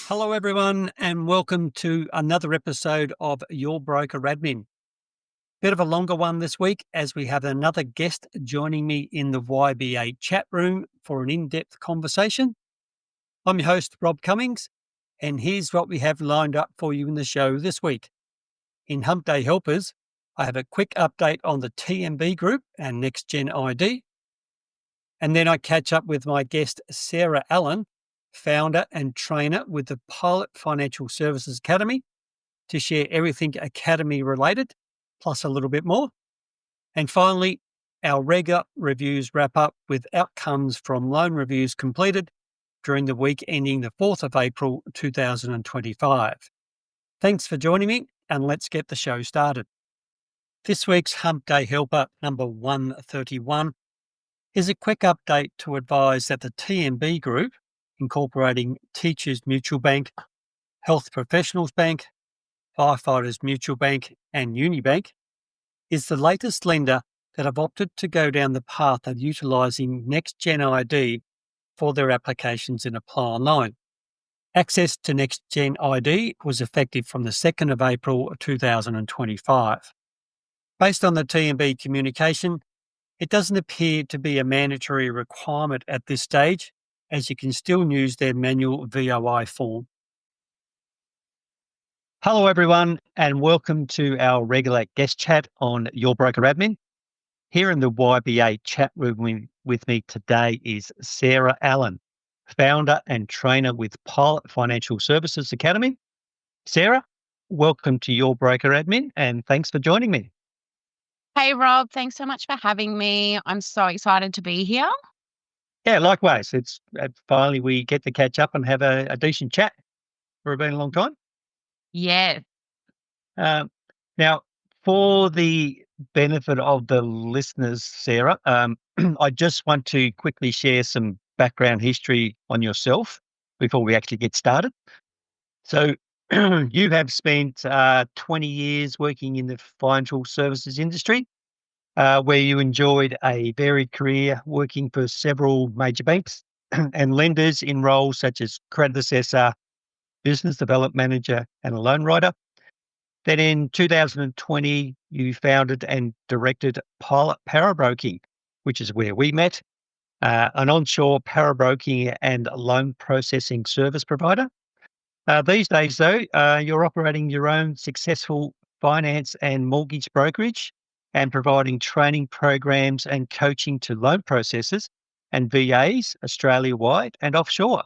Hello, everyone, and welcome to another episode of Your Broker Admin. Bit of a longer one this week as we have another guest joining me in the YBA chat room for an in-depth conversation. I'm your host, Rob Cummings, and here's what we have lined up for you in the show this week. In Humpday Helpers, I have a quick update on the TMB group and Next Gen ID. And then I catch up with my guest, Sarah Allen, founder and trainer with the Pilot Financial Services Academy, to share everything Academy related, plus a little bit more. And finally, our regular reviews wrap up with outcomes from loan reviews completed during the week ending the 4th of April 2025. Thanks for joining me, and let's get the show started. This week's Hump Day Helper number 131 is a quick update to advise that the TMB group, incorporating Teachers Mutual Bank, Health Professionals Bank, Firefighters Mutual Bank and Unibank, is the latest lender that have opted to go down the path of utilising Next Gen ID for their applications in Apply Online. Access to Next Gen ID was effective from the 2nd of April 2025. Based on the TMB communication, it doesn't appear to be a mandatory requirement at this stage, as you can still use their manual VOI form. Hello, everyone, and welcome to our regular guest chat on Your Broker Admin. Here in the YBA chat room with me today is Sarah Allen, founder and trainer with Pilot Financial Services Academy. Sarah, welcome to Your Broker Admin, and thanks for joining me. Hey, Rob, thanks so much for having me. I'm so excited to be here. Yeah, likewise. It's finally we get to catch up and have a decent chat for a very long time. Yes. Now, for the benefit of the listeners, Sarah, I just want to quickly share some background history on yourself before we actually get started. So, you have spent 20 years working in the financial services industry, where you enjoyed a varied career working for several major banks and lenders in roles such as credit assessor, business development manager, and a loan writer. Then in 2020, you founded and directed Pilot Parabroking, which is where we met, an onshore parabroking and loan processing service provider. These days, though, you're operating your own successful finance and mortgage brokerage and providing training programs and coaching to loan processors and VAs Australia-wide and offshore.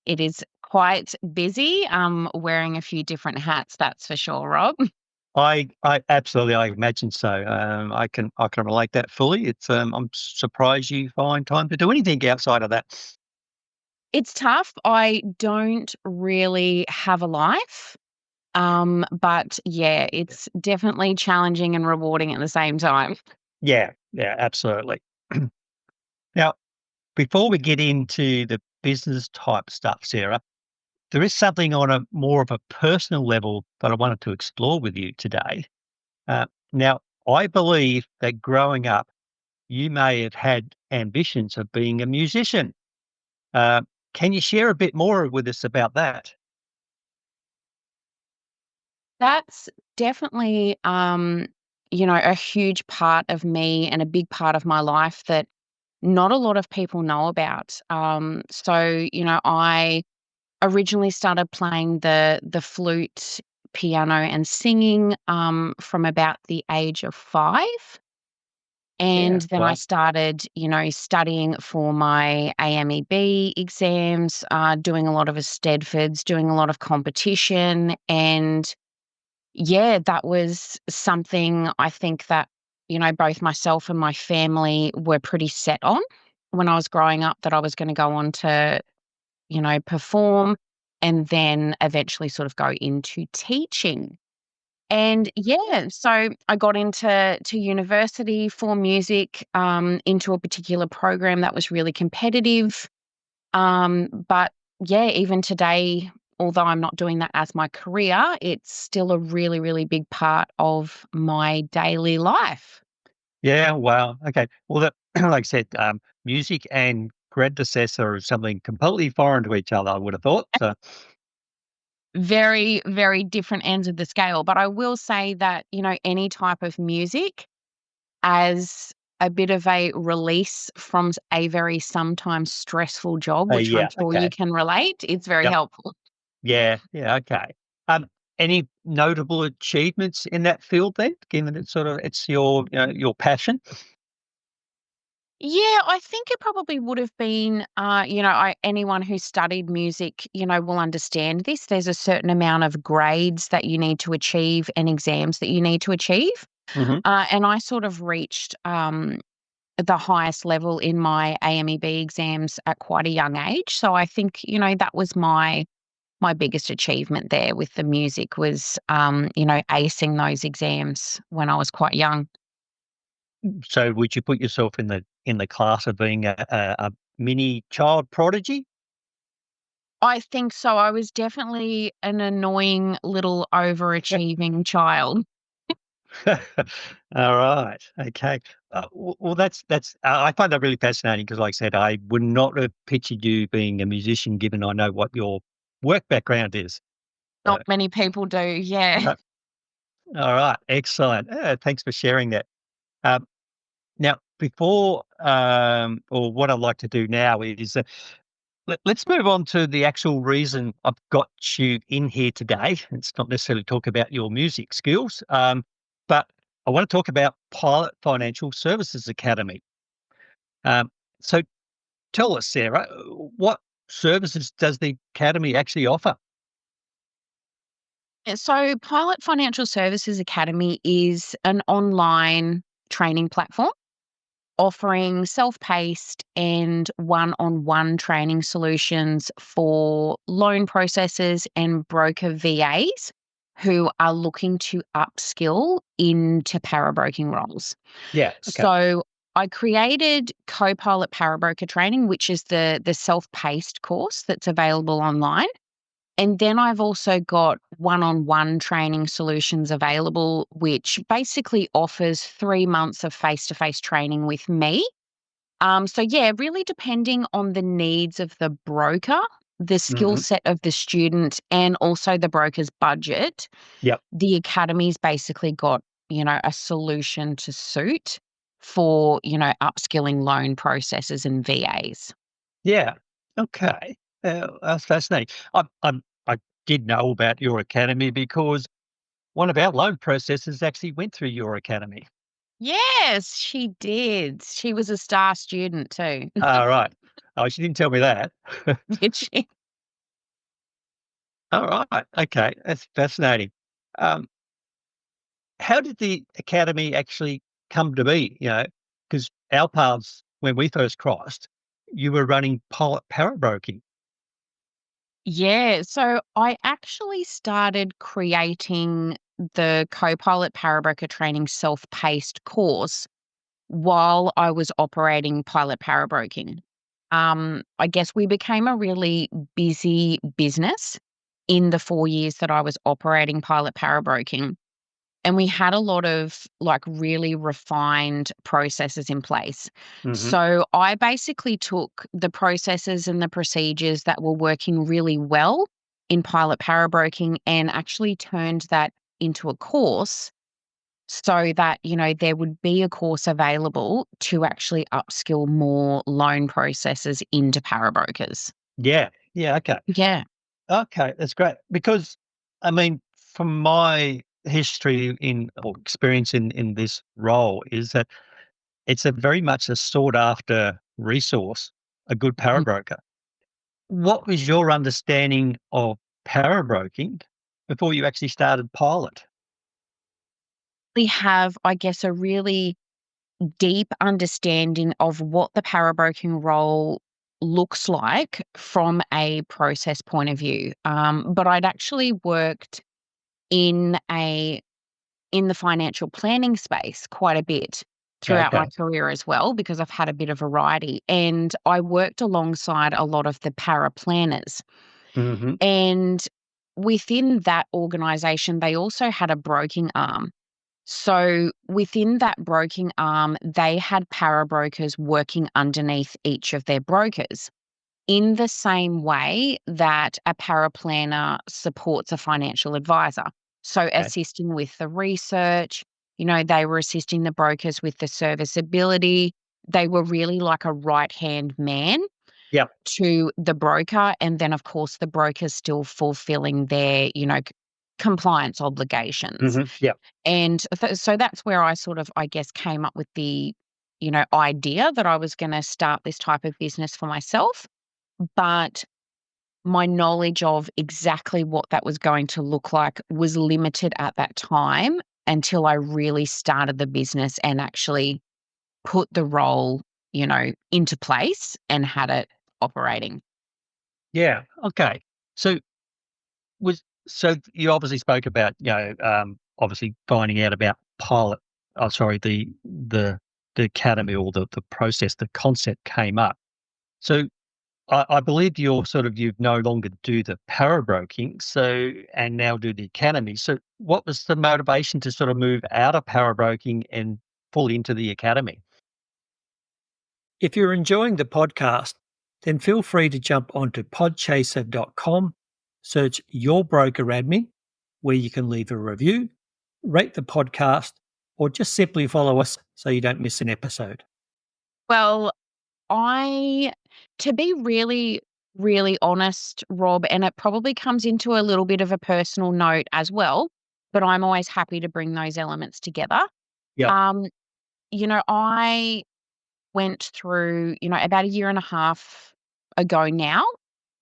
It is quite busy, wearing a few different hats, that's for sure, Rob. I absolutely, I imagine so. I can relate that fully. It's I'm surprised you find time to do anything outside of that. It's tough. I don't really have a life. But yeah, it's definitely challenging and rewarding at the same time. Yeah, absolutely. Now, before we get into the business type stuff, Sarah, there is something on a more of a personal level that I wanted to explore with you today. Now, I believe that growing up, you may have had ambitions of being a musician. Uh, can you share a bit more with us about that? That's definitely, a huge part of me and a big part of my life that not a lot of people know about. I originally started playing the flute, piano, and singing from about the age of 5. Yeah. And then I Wow. started, studying for my AMEB exams, doing a lot of Stedfords, doing a lot of competition. And yeah, that was something I think that, both myself and my family were pretty set on when I was growing up, that I was going to go on to, perform and then eventually sort of go into teaching. And yeah, so I got into university for music, into a particular program that was really competitive. But yeah, even today, although I'm not doing that as my career, it's still a really, really big part of my daily life. Yeah. Wow. Okay. Well, that, like I said, music and predecessor of something completely foreign to each other, I would have thought. So, Very, very different ends of the scale. But I will say that, any type of music as a bit of a release from a very sometimes stressful job, which I'm yeah, sure you okay. can relate, it's very Yep. helpful. Yeah, okay. Any notable achievements in that field then, given it's your passion? Yeah, I think it probably would have been, anyone who studied music, will understand this. There's a certain amount of grades that you need to achieve and exams that you need to achieve. Mhm. And I sort of reached the highest level in my AMEB exams at quite a young age. So I think, that was my biggest achievement there with the music was, acing those exams when I was quite young. So would you put yourself in the class of being a mini child prodigy? I think so. I was definitely an annoying little overachieving child. All right. Okay. Well, I find that really fascinating because, like I said, I would not have pictured you being a musician, given I know what your work background is. So, Not many people do, yeah. uh, all right. Excellent. Thanks for sharing that. Um, Now, or what I'd like to do now is let's move on to the actual reason I've got you in here today. It's not necessarily talk about your music skills, but I want to talk about Pilot Financial Services Academy. Um, so tell us, Sarah, what services does the academy actually offer? So Pilot Financial Services Academy is an online training platform offering self-paced and one-on-one training solutions for loan processors and broker VAs who are looking to upskill into parabroking roles. Yeah. Okay. So I created Copilot Parabroker training, which is the self-paced course that's available online. And then I've also got one-on-one training solutions available, which basically offers 3 months of face-to-face training with me. So yeah, really depending on the needs of the broker, the skill Hmm. set of the student, and also the broker's budget, Yep. the academy's basically got, a solution to suit for, upskilling loan processors and VAs. Yeah. Okay. That's fascinating. I did know about your academy because one of our loan processors actually went through your academy. Yes, she did. She was a star student too, All right. Oh, she didn't tell me that. did she? All right. Okay. That's fascinating. Um, how did the academy actually come to be? Because our paths, when we first crossed, you were running pilot parabroking. Yeah, so I actually started creating the Copilot Parabroker Training self-paced course while I was operating Pilot Parabroking. I guess we became a really busy business in the 4 years that I was operating Pilot Parabroking. And we had a lot of, like, really refined processes in place. Hmm. So I basically took the processes and the procedures that were working really well in pilot parabroking and actually turned that into a course so that, there would be a course available to actually upskill more loan processors into parabrokers. Yeah. Yeah. Okay. Yeah. Okay. That's great. Because, I mean, from my history or experience in this role, is that it's a very much a sought after resource, a good parabroker. What was your understanding of parabroking before you actually started Pilot? We have, I guess, a really deep understanding of what the parabroking role looks like from a process point of view. But I'd actually worked in a in the financial planning space quite a bit throughout my Okay. career as well because I've had a bit of variety. And I worked alongside a lot of the para planners. Hmm. And within that organization, they also had a broking arm. So within that broking arm, they had para brokers working underneath each of their brokers in the same way that a paraplanner supports a financial advisor. So Okay. assisting with the research, they were assisting the brokers with the serviceability. They were really like a right-hand man Yep. to the broker. And then, of course, the broker's still fulfilling their, compliance obligations. Yep. And so that's where I sort of, I guess, came up with the, idea that I was going to start this type of business for myself. But my knowledge of exactly what that was going to look like was limited at that time until I really started the business and actually put the role, into place and had it operating. Yeah. Okay. So so you obviously spoke about, obviously finding out about pilot. Oh, sorry, the academy or the process, the concept came up. So I believe you no longer do the para broking, so and now do the academy. So what was the motivation to sort of move out of para broking and fully into the academy? If you're enjoying the podcast, then feel free to jump onto podchaser.com, search Your Broker Admin, where you can leave a review, rate the podcast, or just simply follow us so you don't miss an episode. Well, I to be really, really honest, Rob, and it probably comes into a little bit of a personal note as well, but I'm always happy to bring those elements together. Yep. Um, I went through, about a year and a half ago now,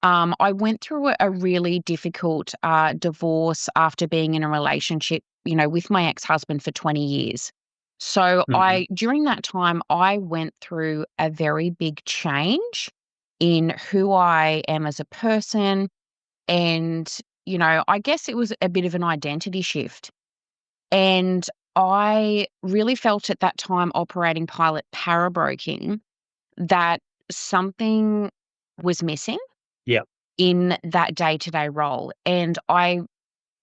I went through a really difficult divorce after being in a relationship, with my ex-husband for 20 years. So Hmm. during that time, I went through a very big change in who I am as a person. And, I guess it was a bit of an identity shift. And I really felt at that time operating pilot parabroking that something was missing Yep. in that day-to-day role, and I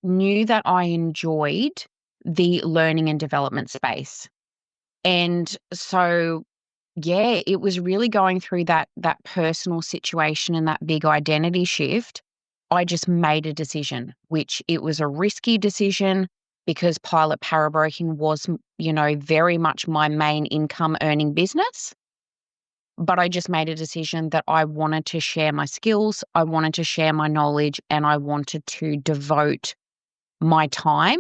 knew that I enjoyed the learning and development space. And so, yeah, it was really going through that personal situation and that big identity shift. I just made a decision, which it was a risky decision because pilot parabroking was, very much my main income earning business. But I just made a decision that I wanted to share my skills, I wanted to share my knowledge, and I wanted to devote my time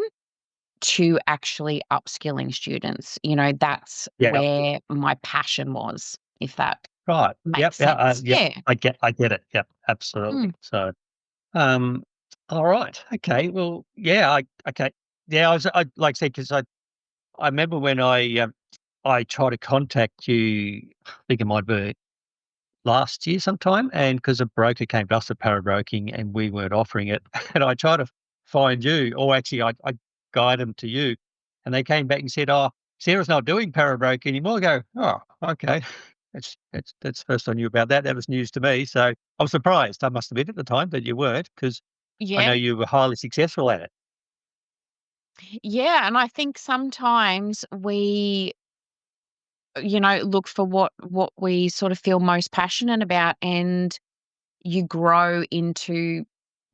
to actually upskilling students. That's Yeah. where my passion was, if that Right. Yep. makes Yeah. sense. Yep. Yeah. I get it. Yep. Mm. Absolutely. So, um, all right. Okay. Well, yeah. Okay. Yeah. Like I said, because I remember when I tried to contact you, I think it might be last year sometime, and because a broker came to us at parabroking and we weren't offering it, and I tried to find you, or actually I guide them to you, and they came back and said, "Oh, Sarah's not doing parabroking anymore." I go, "Oh, okay." That's the first I knew about that. That was news to me, so I was surprised. I must admit at the time that you weren't, because I know Yeah. you were highly successful at it. Yeah, and I think sometimes we, look for what we sort of feel most passionate about, and you grow into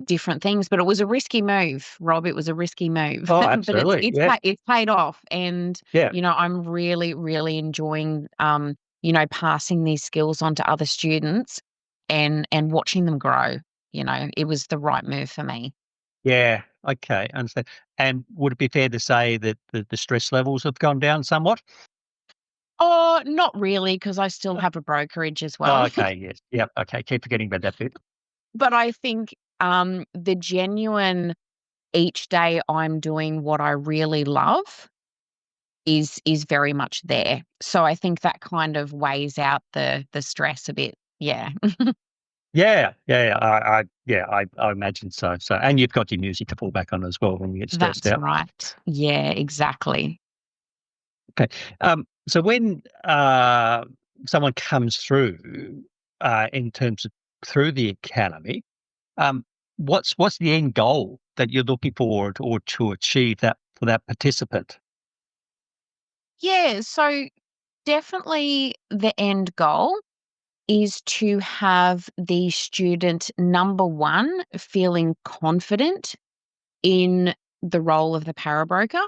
different things, but it was a risky move, Rob. It was a risky move, Oh, but it's absolutely. it's Yeah. pa it's paid off, and, Yeah. I'm really, really enjoying, passing these skills on to other students and watching them grow. It was the right move for me. Yeah. Okay. Understand. And would it be fair to say that the stress levels have gone down somewhat? Oh, not really, because I still have a brokerage as Oh, well. okay, yes. Yep, okay, keep forgetting about that bit. But I think, the genuine each day I'm doing what I really love is very much there. So I think that kind of weighs out the stress a bit. Yeah. Yeah, yeah, yeah, I imagine so, and you've got your music to fall back on as well when you get stressed That's out. right. Yeah, exactly. Okay, so when, someone comes through, in terms of through the academy, um, what's the end goal that you're looking for or to achieve that for that participant? Yeah, so definitely the end goal is to have the student, number one, feeling confident in the role of the parabroker.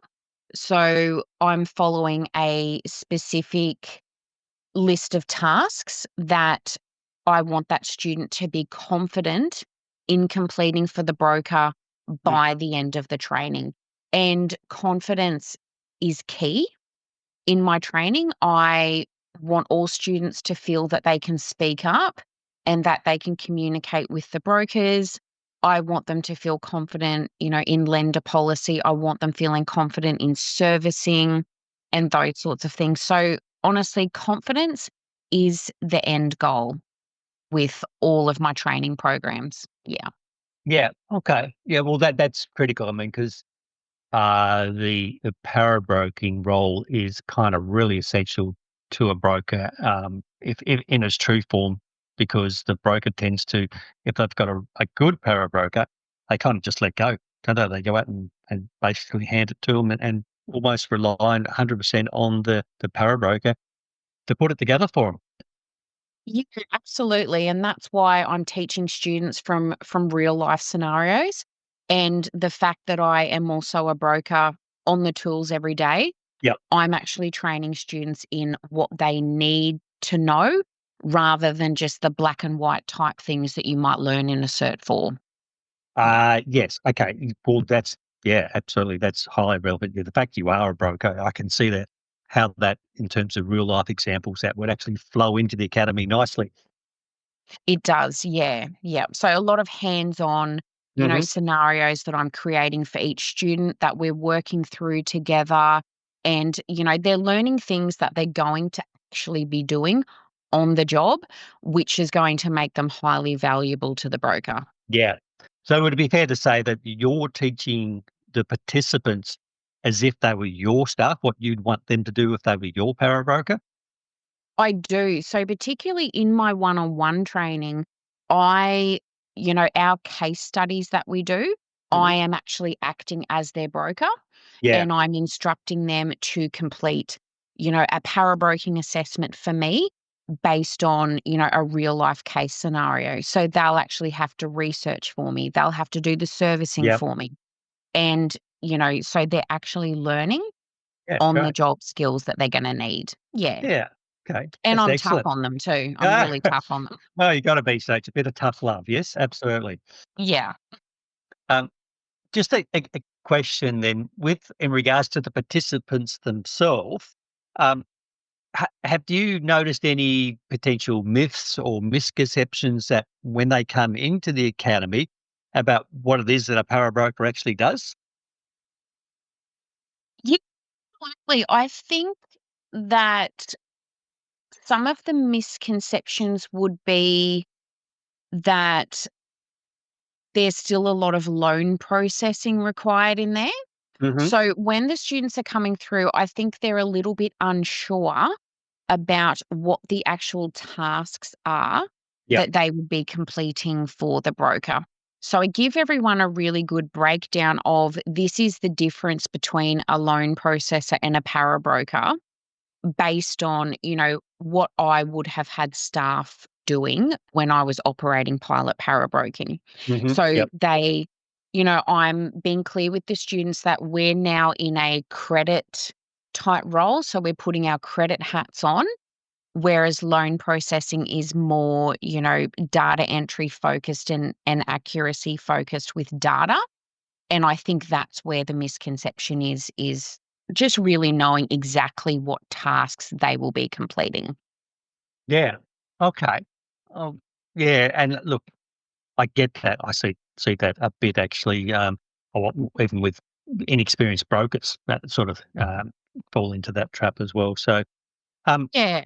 So I'm following a specific list of tasks that I want that student to be confident in completing for the broker Mm. by the end of the training. And confidence is key in my training. I want all students to feel that they can speak up and that they can communicate with the brokers. I want them to feel confident, in lender policy. I want them feeling confident in servicing and those sorts of things. So, honestly, confidence is the end goal with all of my training programs. Yeah. Yeah. Okay. Yeah. Well, that's critical. I mean, because the power broking role is kind of really essential to a broker, if in its true form, because the broker tends to, if they've got a good power broker, they kind of just let go, don't they? They go out and basically hand it to them and almost rely 100% on the power broker to put it together for them. Yeah, absolutely, and that's why I'm teaching students from real life scenarios, and the fact that I am also a broker on the tools every day, Yep. I'm actually training students in what they need to know rather than just the black and white type things that you might learn in a Cert 4. Yeah. Yes. Okay. Well, that's yeah, absolutely. That's highly relevant. Yeah, the fact you are a broker, I can see that how that, in terms of real life examples, that would actually flow into the academy nicely. It does, yeah, yeah. So a lot of hands-on, Hmm. scenarios that I'm creating for each student that we're working through together. And, they're learning things that they're going to actually be doing on the job, which is going to make them highly valuable to the broker. Yeah. So would it be fair to say that you're teaching the participants as if they were your staff, what you'd want them to do if they were your power broker? I do. So particularly in my one-on-one training, I our case studies that we do, Hmm. I am actually acting as their broker. Yeah. And I'm instructing them to complete, a parabroking assessment for me based on, a real life case scenario. So they'll actually have to research for me. They'll have to do the servicing Yeah. for me. And, so they're actually learning Yeah. on the Great. job skills that they're going to need. Yeah. Yeah. Okay. And That's I'm tough excellent. on them too. I'm Ah, really tough on them. well, you got to be so. It's a bit of tough love. Yes, absolutely. Yeah. Um, just a question then, with in regards to the participants themselves, um, have you noticed any potential myths or misconceptions that when they come into the academy about what it is that a power broker actually does? Yeah, exactly. I think that some of the misconceptions would be that there's still a lot of loan processing required in there. Hmm. So when the students are coming through, I think they're a little bit unsure about what the actual tasks are Yep. that they would be completing for the broker. So I give everyone a really good breakdown of this is the difference between a loan processor and a para broker based on, what I would have had staff doing when I was operating pilot parabroking. Hmm. So Yep. I'm being clear with the students that we're now in a credit type role. So we're putting our credit hats on, whereas loan processing is more, data entry focused and accuracy focused with data. And I think that's where the misconception is just really knowing exactly what tasks they will be completing. Yeah. Okay. Oh, yeah. And look, I get that. I see that a bit actually. Or even with inexperienced brokers that sort of fall into that trap as well. So, um, Yeah.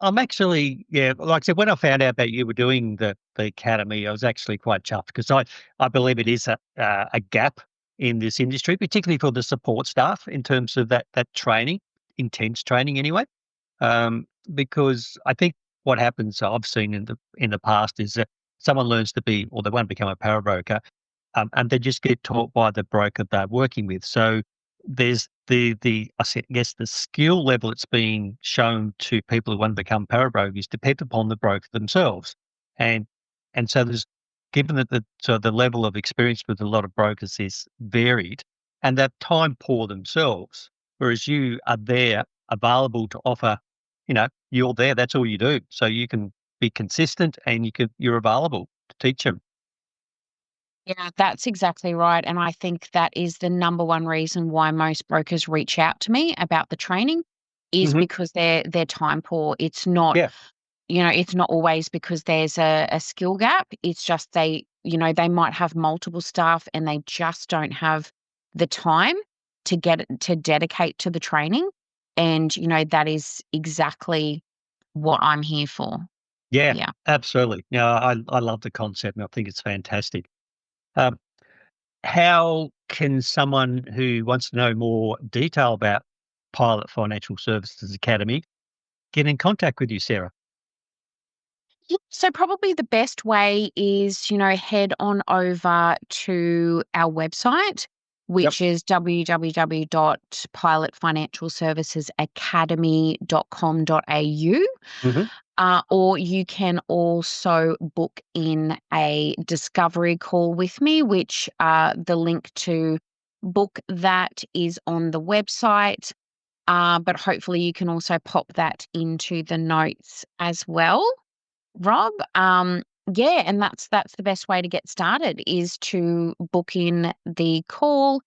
I'm actually, yeah, like I said, when I found out that you were doing the academy, I was actually quite chuffed because I believe it is a gap in this industry, particularly for the support staff in terms of that training, intense training anyway. Because I think what happens, I've seen in the past, is that someone learns to be, or they want to become a power broker, and they just get taught by the broker they're working with. So there's I guess the skill level that's being shown to people who want to become parabrokers depend upon the broker themselves. And so there's given that the level of experience with a lot of brokers is varied and they're time poor themselves, whereas you are there available to offer, you're there, that's all you do. So you can be consistent and you're available to teach them. Yeah, that's exactly right. And I think that is the number one reason why most brokers reach out to me about the training is Hmm. because they're time poor. It's not, Yeah. it's not always because there's a skill gap. It's just they might have multiple staff and they just don't have the time to dedicate to the training. And, that is exactly what I'm here for. Yeah, Yeah. absolutely. Yeah, I love the concept and I think it's fantastic. Um, how can someone who wants to know more detail about Pilot Financial Services Academy get in contact with you, Sarah? Yeah, so probably the best way is, head on over to our website, Yep. which is www.pilotfinancialservicesacademy.com.au. Hmm. Or you can also book in a discovery call with me, which the link to book that is on the website. But hopefully you can also pop that into the notes as well. Rob, yeah, and that's the best way to get started is to book in the call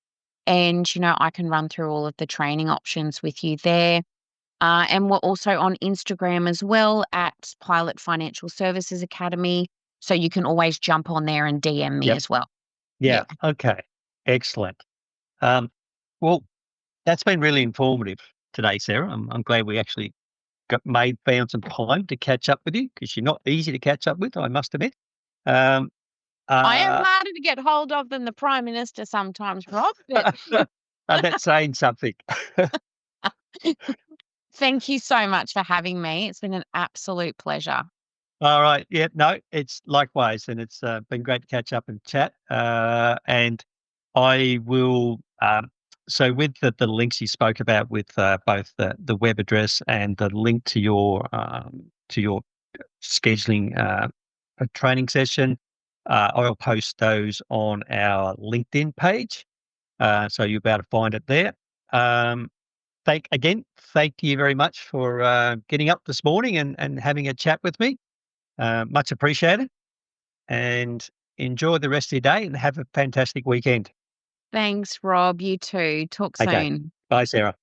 and I can run through all of the training options with you there. And we're also on Instagram as well at Pilot Financial Services Academy. So you can always jump on there and DM me Yep. as well. Yeah. Yeah. Okay. Excellent. Um, well, that's been really informative today, Sarah. I'm glad we actually found some time to catch up with you because you're not easy to catch up with, I must admit. Um, I am uh, harder to get hold of than the Prime Minister sometimes, Rob, but that's saying something. thank you so much for having me. It's been an absolute pleasure. All right. Yeah. No, it's likewise, and it's been great to catch up and chat. And I will. So with the links you spoke about, with both the web address and the link to your scheduling a training session, I'll post those on our LinkedIn page. So you'll be able to find it there. Um, thank you very much for getting up this morning and having a chat with me. Much appreciated, and enjoy the rest of your day and have a fantastic weekend. Thanks, Rob. You too. Talk Okay. soon. Bye, Sarah.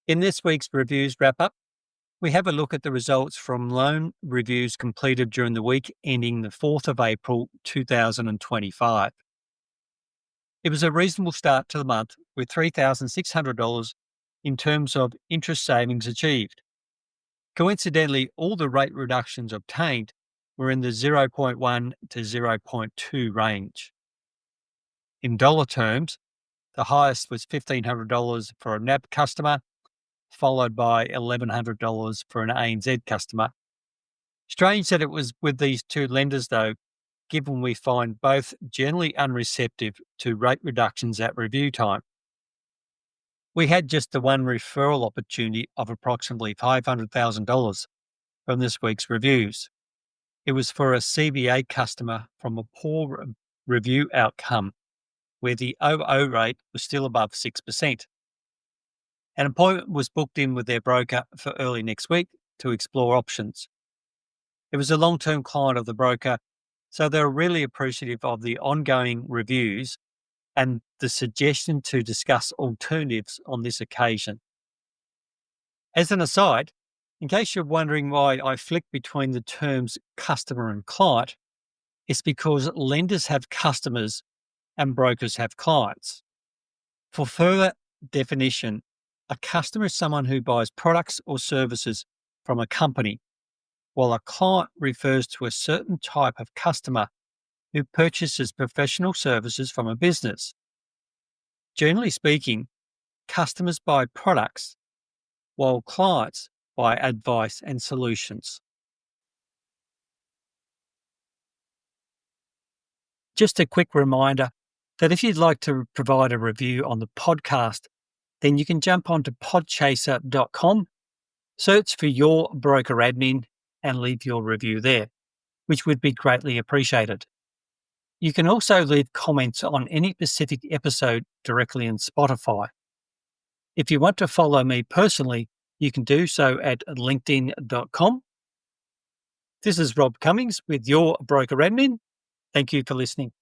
In this week's reviews wrap up, we have a look at the results from loan reviews completed during the week ending the 4th of April 2025. It was a reasonable start to the month with $3,600 in terms of interest savings achieved. Coincidentally, all the rate reductions obtained were in the 0.1 to 0.2 range. In dollar terms, the highest was $1,500 for a NAB customer, followed by $1,100 for an ANZ customer. Strange that it was with these two lenders, though, given we find both generally unreceptive to rate reductions at review time. We had just the one referral opportunity of approximately $500,000 from this week's reviews. It was for a CBA customer from a poor review outcome where the OO rate was still above 6%. An appointment was booked in with their broker for early next week to explore options. It was a long-term client of the broker, so they were really appreciative of the ongoing reviews and the suggestion to discuss alternatives on this occasion. As an aside, in case you're wondering why I flick between the terms customer and client, it's because lenders have customers and brokers have clients. For further definition, a customer is someone who buys products or services from a company, while a client refers to a certain type of customer who purchases professional services from a business. Generally speaking, customers buy products, while clients buy advice and solutions. Just a quick reminder, that if you'd like to provide a review on the podcast, then you can jump onto podchaser.com, search for Your Broker Admin, and leave your review there, which would be greatly appreciated. You can also leave comments on any specific episode directly in Spotify. If you want to follow me personally, you can do so at linkedin.com. This is Rob Cummings with Your Broker Admin. Thank you for listening.